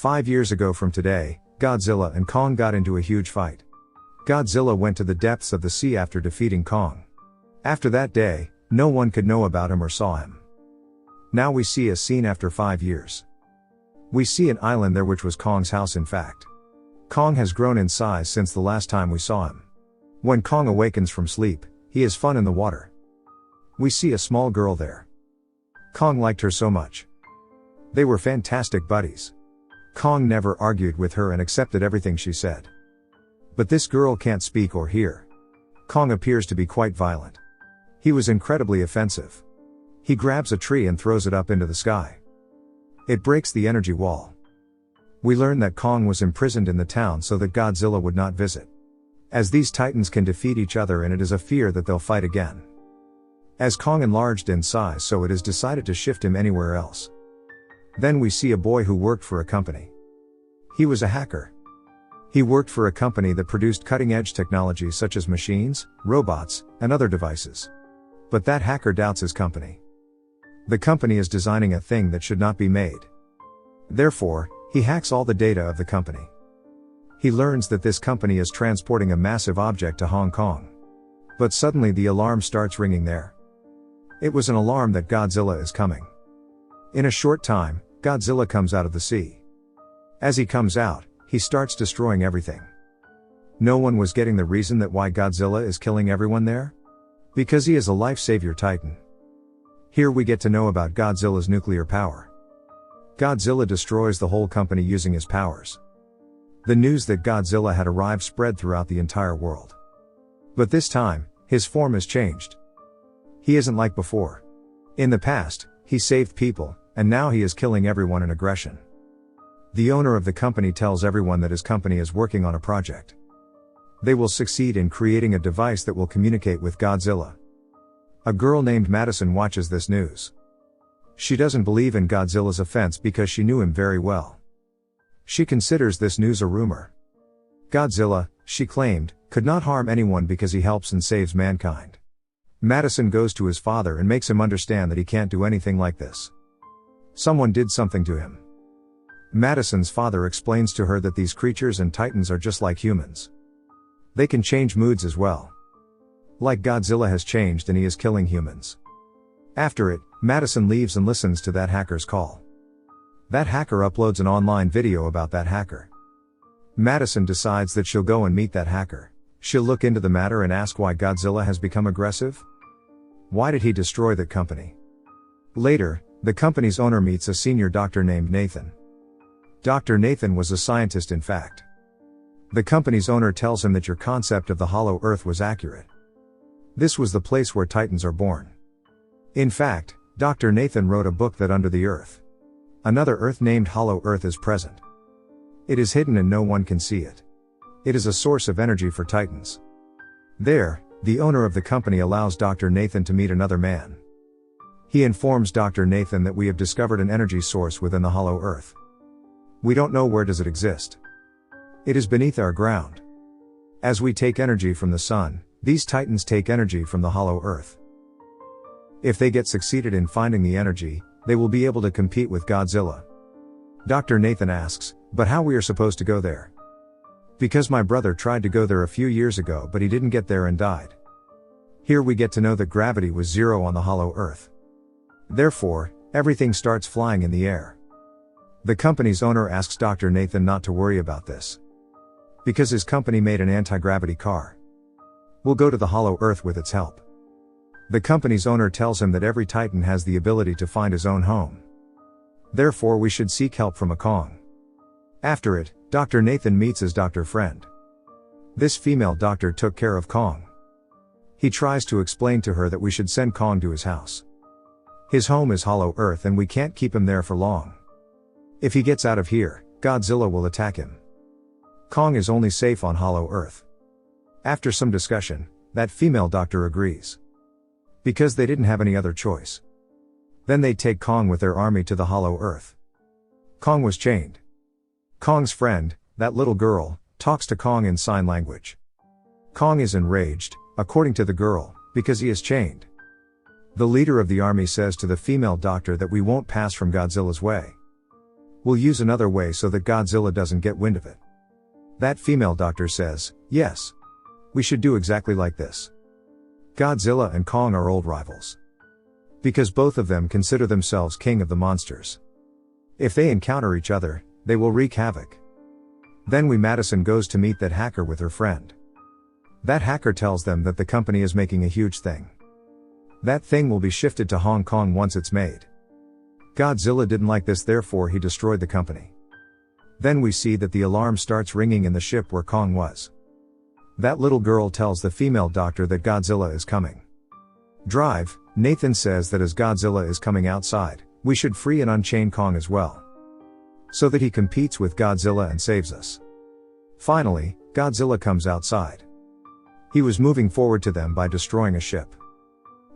5 years ago from today, Godzilla and Kong got into a huge fight. Godzilla went to the depths of the sea after defeating Kong. After that day, no one could know about him or saw him. Now we see a scene after 5 years. We see an island there which was Kong's house in fact. Kong has grown in size since the last time we saw him. When Kong awakens from sleep, he has fun in the water. We see a small girl there. Kong liked her so much. They were fantastic buddies. Kong never argued with her and accepted everything she said. But this girl can't speak or hear. Kong appears to be quite violent. He was incredibly offensive. He grabs a tree and throws it up into the sky. It breaks the energy wall. We learn that Kong was imprisoned in the town so that Godzilla would not visit. As these titans can defeat each other and it is a fear that they'll fight again. As Kong enlarged in size, so it is decided to shift him anywhere else. Then we see a boy who worked for a company. He was a hacker. He worked for a company that produced cutting-edge technology such as machines, robots, and other devices. But that hacker doubts his company. The company is designing a thing that should not be made. Therefore, he hacks all the data of the company. He learns that this company is transporting a massive object to Hong Kong. But suddenly the alarm starts ringing there. It was an alarm that Godzilla is coming. In a short time, Godzilla comes out of the sea. As he comes out, he starts destroying everything. No one was getting the reason that why Godzilla is killing everyone there? Because he is a life savior titan. Here we get to know about Godzilla's nuclear power. Godzilla destroys the whole company using his powers. The news that Godzilla had arrived spread throughout the entire world. But this time, his form has changed. He isn't like before. In the past, he saved people, and now he is killing everyone in aggression. The owner of the company tells everyone that his company is working on a project. They will succeed in creating a device that will communicate with Godzilla. A girl named Madison watches this news. She doesn't believe in Godzilla's offense because she knew him very well. She considers this news a rumor. Godzilla, she claimed, could not harm anyone because he helps and saves mankind. Madison goes to his father and makes him understand that he can't do anything like this. Someone did something to him. Madison's father explains to her that these creatures and titans are just like humans. They can change moods as well. Like Godzilla has changed and he is killing humans. After it, Madison leaves and listens to that hacker's call. That hacker uploads an online video about that hacker. Madison decides that she'll go and meet that hacker. She'll look into the matter and ask why Godzilla has become aggressive. Why did he destroy that company? Later, the company's owner meets a senior doctor named Nathan. Dr. Nathan was a scientist in fact. The company's owner tells him that your concept of the hollow earth was accurate. This was the place where titans are born. In fact, Dr. Nathan wrote a book that under the earth, another earth named Hollow Earth is present. It is hidden and no one can see it. It is a source of energy for titans. There, the owner of the company allows Dr. Nathan to meet another man. He informs Dr. Nathan that we have discovered an energy source within the Hollow Earth. We don't know where does it exist. It is beneath our ground. As we take energy from the sun, these titans take energy from the Hollow Earth. If they get succeeded in finding the energy, they will be able to compete with Godzilla. Dr. Nathan asks, but how we are supposed to go there? Because my brother tried to go there a few years ago but he didn't get there and died. Here we get to know that gravity was zero on the Hollow Earth. Therefore, everything starts flying in the air. The company's owner asks Dr. Nathan not to worry about this. Because his company made an anti-gravity car. We'll go to the Hollow Earth with its help. The company's owner tells him that every titan has the ability to find his own home. Therefore we should seek help from a Kong. After it, Dr. Nathan meets his doctor friend. This female doctor took care of Kong. He tries to explain to her that we should send Kong to his house. His home is Hollow Earth and we can't keep him there for long. If he gets out of here, Godzilla will attack him. Kong is only safe on Hollow Earth. After some discussion, that female doctor agrees. Because they didn't have any other choice. Then they take Kong with their army to the Hollow Earth. Kong was chained. Kong's friend, that little girl, talks to Kong in sign language. Kong is enraged, according to the girl, because he is chained. The leader of the army says to the female doctor that we won't pass from Godzilla's way. We'll use another way so that Godzilla doesn't get wind of it. That female doctor says, yes. We should do exactly like this. Godzilla and Kong are old rivals. Because both of them consider themselves king of the monsters. If they encounter each other, they will wreak havoc. Then Madison goes to meet that hacker with her friend. That hacker tells them that the company is making a huge thing. That thing will be shifted to Hong Kong once it's made. Godzilla didn't like this, therefore he destroyed the company. Then we see that the alarm starts ringing in the ship where Kong was. That little girl tells the female doctor that Godzilla is coming. Drive, Nathan says that as Godzilla is coming outside, we should free and unchain Kong as well. So that he competes with Godzilla and saves us. Finally, Godzilla comes outside. He was moving forward to them by destroying a ship.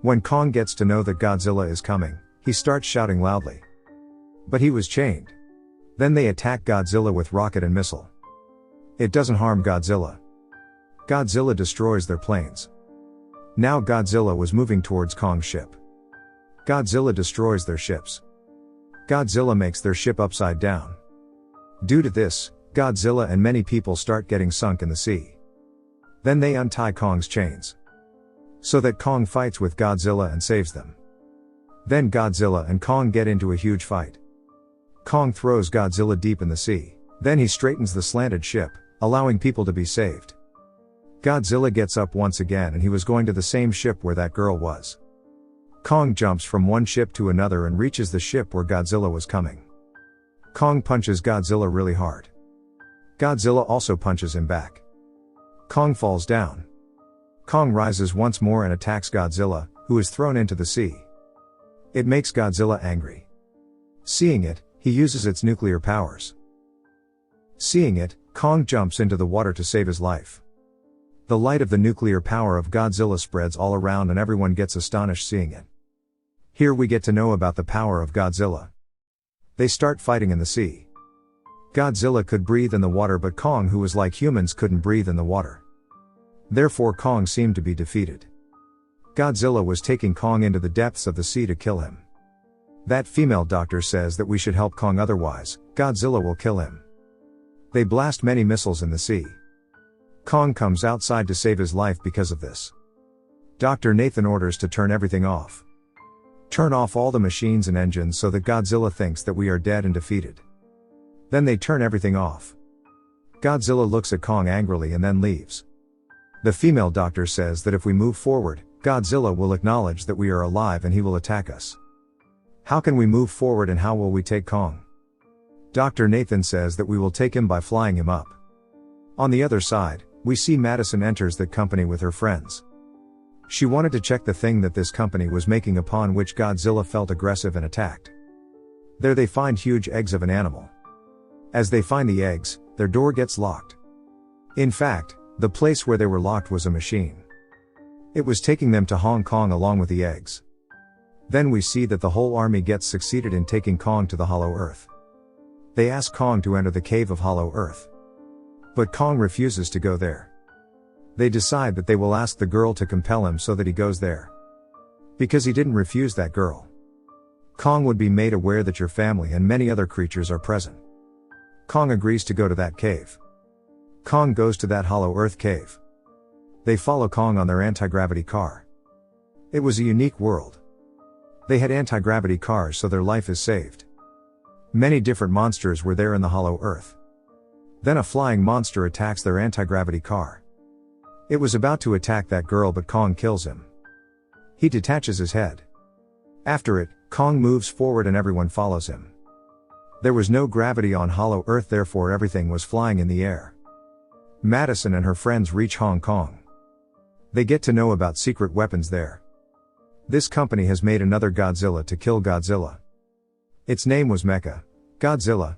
When Kong gets to know that Godzilla is coming, he starts shouting loudly. But he was chained. Then they attack Godzilla with rocket and missile. It doesn't harm Godzilla. Godzilla destroys their planes. Now Godzilla was moving towards Kong's ship. Godzilla destroys their ships. Godzilla makes their ship upside down. Due to this, Godzilla and many people start getting sunk in the sea. Then they untie Kong's chains. So that Kong fights with Godzilla and saves them. Then Godzilla and Kong get into a huge fight. Kong throws Godzilla deep in the sea. Then he straightens the slanted ship, allowing people to be saved. Godzilla gets up once again and he was going to the same ship where that girl was. Kong jumps from one ship to another and reaches the ship where Godzilla was coming. Kong punches Godzilla really hard. Godzilla also punches him back. Kong falls down. Kong rises once more and attacks Godzilla, who is thrown into the sea. It makes Godzilla angry. Seeing it, he uses its nuclear powers. Seeing it, Kong jumps into the water to save his life. The light of the nuclear power of Godzilla spreads all around and everyone gets astonished seeing it. Here we get to know about the power of Godzilla. They start fighting in the sea. Godzilla could breathe in the water, but Kong, who was like humans, couldn't breathe in the water. Therefore Kong seemed to be defeated. Godzilla was taking Kong into the depths of the sea to kill him. That female doctor says that we should help Kong, otherwise, Godzilla will kill him. They blast many missiles in the sea. Kong comes outside to save his life because of this. Dr. Nathan orders to turn everything off. Turn off all the machines and engines so that Godzilla thinks that we are dead and defeated. Then they turn everything off. Godzilla looks at Kong angrily and then leaves. The female doctor says that if we move forward, Godzilla will acknowledge that we are alive and he will attack us. How can we move forward and how will we take Kong? Dr. Nathan says that we will take him by flying him up. On the other side, we see Madison enters that company with her friends. She wanted to check the thing that this company was making, upon which Godzilla felt aggressive and attacked. There they find huge eggs of an animal. As they find the eggs, their door gets locked. In fact, the place where they were locked was a machine. It was taking them to Hong Kong along with the eggs. Then we see that the whole army gets succeeded in taking Kong to the Hollow Earth. They ask Kong to enter the cave of Hollow Earth. But Kong refuses to go there. They decide that they will ask the girl to compel him so that he goes there. Because he didn't refuse that girl. Kong would be made aware that your family and many other creatures are present. Kong agrees to go to that cave. Kong goes to that Hollow Earth cave. They follow Kong on their anti-gravity car. It was a unique world. They had anti-gravity cars, so their life is saved. Many different monsters were there in the Hollow Earth. Then a flying monster attacks their anti-gravity car. It was about to attack that girl, but Kong kills him. He detaches his head. After it, Kong moves forward and everyone follows him. There was no gravity on Hollow Earth, therefore everything was flying in the air. Madison and her friends reach Hong Kong. They get to know about secret weapons there. This company has made another Godzilla to kill Godzilla. Its name was Mecha Godzilla.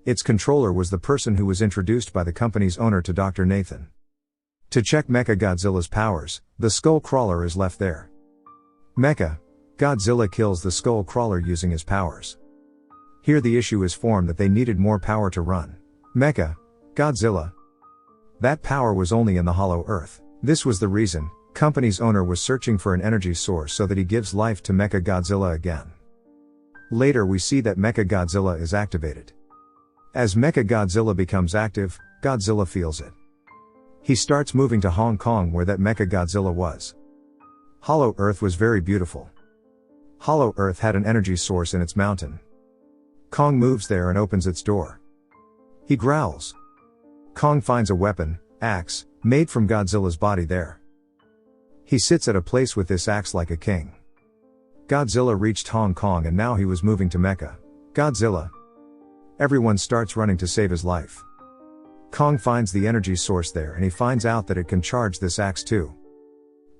Its controller was the person who was introduced by the company's owner to Dr. Nathan. To check Mecha Godzilla's powers, the skull crawler is left there. Mecha Godzilla kills the skull crawler using his powers. Here the issue is formed that they needed more power to run Mecha Godzilla. That power was only in the Hollow Earth. This was the reason company's owner was searching for an energy source so that he gives life to Mecha Godzilla again. Later we see that Mechagodzilla is activated. As Mechagodzilla becomes active, Godzilla feels it. He starts moving to Hong Kong where that Mechagodzilla was. Hollow Earth was very beautiful. Hollow Earth had an energy source in its mountain. Kong moves there and opens its door. He growls. Kong finds a weapon, axe, made from Godzilla's body there. He sits at a place with this axe like a king. Godzilla reached Hong Kong and now he was moving to Mecha. Godzilla. Everyone starts running to save his life. Kong finds the energy source there and he finds out that it can charge this axe too.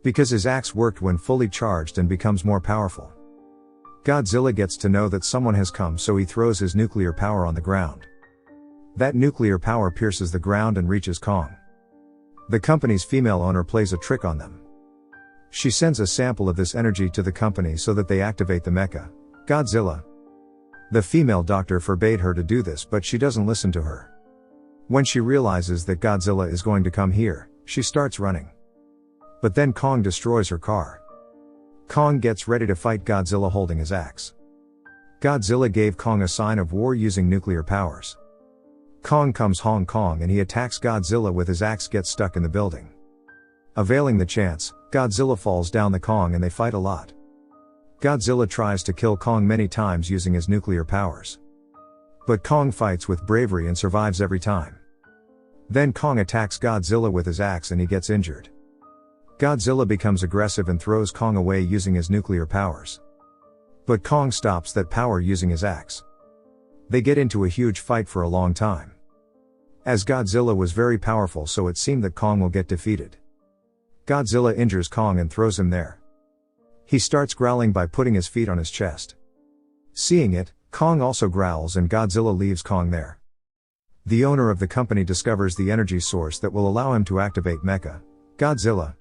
Because his axe worked when fully charged and becomes more powerful. Godzilla gets to know that someone has come, so he throws his nuclear power on the ground. That nuclear power pierces the ground and reaches Kong. The company's female owner plays a trick on them. She sends a sample of this energy to the company so that they activate the Mecha Godzilla. The female doctor forbade her to do this, but she doesn't listen to her. When she realizes that Godzilla is going to come here, she starts running. But then Kong destroys her car. Kong gets ready to fight Godzilla holding his axe. Godzilla gave Kong a sign of war using nuclear powers. Kong comes Hong Kong and he attacks Godzilla with his axe, gets stuck in the building. Availing the chance, Godzilla falls down the Kong and they fight a lot. Godzilla tries to kill Kong many times using his nuclear powers. But Kong fights with bravery and survives every time. Then Kong attacks Godzilla with his axe and he gets injured. Godzilla becomes aggressive and throws Kong away using his nuclear powers. But Kong stops that power using his axe. They get into a huge fight for a long time. As Godzilla was very powerful, so it seemed that Kong will get defeated. Godzilla injures Kong and throws him there. He starts growling by putting his feet on his chest. Seeing it, Kong also growls and Godzilla leaves Kong there. The owner of the company discovers the energy source that will allow him to activate Mecha Godzilla.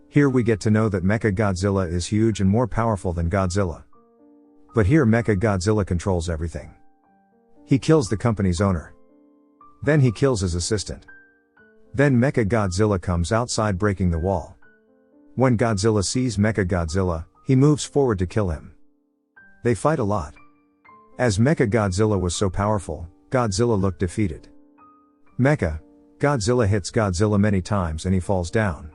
Here we get to know that Mecha Godzilla is huge and more powerful than Godzilla. But here Mecha Godzilla controls everything. He kills the company's owner. Then he kills his assistant. Then Mecha Godzilla comes outside breaking the wall. When Godzilla sees Mecha Godzilla, he moves forward to kill him. They fight a lot. As Mecha Godzilla was so powerful, Godzilla looked defeated. Mecha Godzilla hits Godzilla many times and he falls down.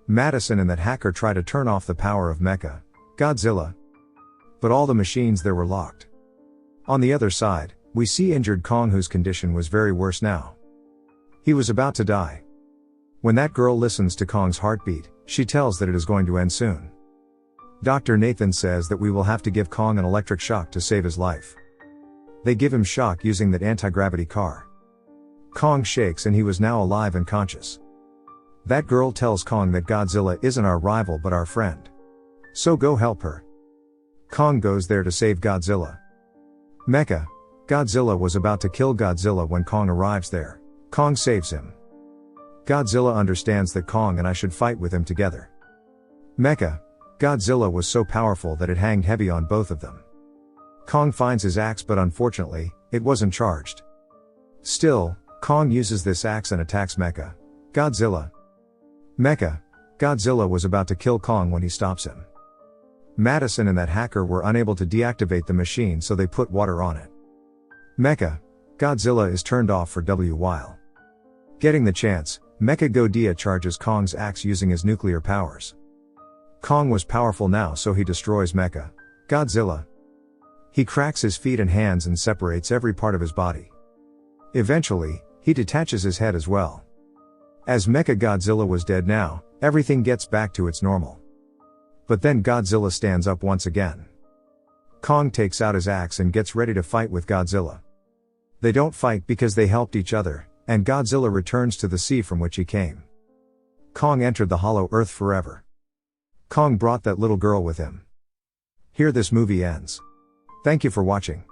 Madison and that hacker try to turn off the power of Mecha Godzilla. But all the machines there were locked. On the other side, we see injured Kong, whose condition was very worse now. He was about to die. When that girl listens to Kong's heartbeat, she tells that it is going to end soon. Dr. Nathan says that we will have to give Kong an electric shock to save his life. They give him shock using that anti-gravity car. Kong shakes and he was now alive and conscious. That girl tells Kong that Godzilla isn't our rival but our friend. So go help her. Kong goes there to save Godzilla. Mecha Godzilla was about to kill Godzilla when Kong arrives there. Kong saves him. Godzilla understands that Kong and I should fight with him together. Mecha Godzilla was so powerful that it hanged heavy on both of them. Kong finds his axe, but unfortunately, it wasn't charged. Still, Kong uses this axe and attacks Mecha Godzilla. Mecha Godzilla was about to kill Kong when he stops him. Madison and that hacker were unable to deactivate the machine, so they put water on it. Mecha Godzilla is turned off for a while. Getting the chance, Mecha Gojira charges Kong's axe using his nuclear powers. Kong was powerful now, so he destroys Mecha Godzilla. He cracks his feet and hands and separates every part of his body. Eventually, he detaches his head as well. As Mecha Godzilla was dead now, everything gets back to its normal. But then Godzilla stands up once again. Kong takes out his axe and gets ready to fight with Godzilla. They don't fight because they helped each other, and Godzilla returns to the sea from which he came. Kong entered the Hollow Earth forever. Kong brought that little girl with him. Here this movie ends. Thank you for watching.